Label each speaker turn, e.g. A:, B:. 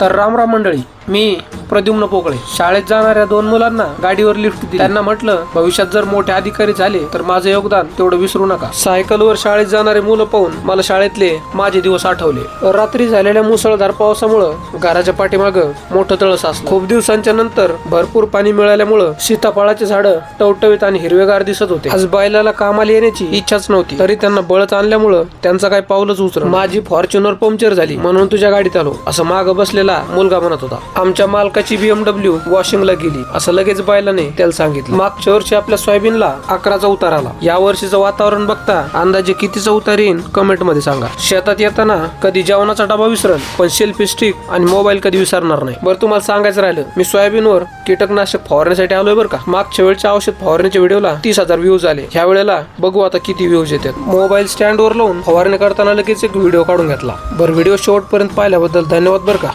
A: तर रामराम मंडळी, मी प्रद्युम्न पोकळे. शाळेत जाणाऱ्या 2 मुलांना गाडीवर लिफ्ट दिली. त्यांना म्हटलं, भविष्यात जर मोठे अधिकारी झाले तर माझं योगदान तेवढं विसरू नका. सायकलवर शाळेत जाणारे मुलं पाहून मला शाळेतले माझे दिवस आठवले. रात्री झालेल्या मुसळधार पावसामुळं घराच्या पाठीमागं मोठं तळ साचलं. खूप दिवसांच्या नंतर भरपूर पाणी मिळाल्यामुळं सीताफळाचे झाडं टवटवीत आणि हिरवेगार दिसत होते. आज बैलाला कामाला येण्याची इच्छाच नव्हती, तरी त्यांना बळच आणल्यामुळं त्यांचा काही पावलंच उचललं. माझी फॉर्च्युनर पंक्चर झाली म्हणून तुझ्या गाडीत आलो, असं माग बसलेला मुलगा म्हणत होता. आमच्या मालकाची BMW वॉशिंगला गेली, असं लगेच बैलाने त्याला सांगितलं. मागच्या वर्षी आपल्या सोयाबीनला 11चा उतार आला. या वर्षीचं वातावरण बघता अंदाजे कितीचा उतार येईल कमेंट मध्ये सांगा. शेतात येताना कधी जेवणाचा डबा विसरल, पण सेल्फी स्टिक आणि मोबाईल कधी विसरणार नाही. बरं, तुम्हाला सांगायचं राहिलं, मी सोयाबीनवर कीटकनाशक फवारण्यासाठी आलोय बरं का. मागच्या वेळच्या औषध फवारण्याच्या व्हिडिओला 30,000 व्ह्यूज आले. ह्या वेळेला बघू आता किती व्ह्यूज येतात. मोबाईल स्टँडवर लावून फवारणी करताना लगेच एक व्हिडिओ काढून घेतला. बरं, व्हिडिओ शेवटपर्यंत पाहिल्याबद्दल धन्यवाद बरं का.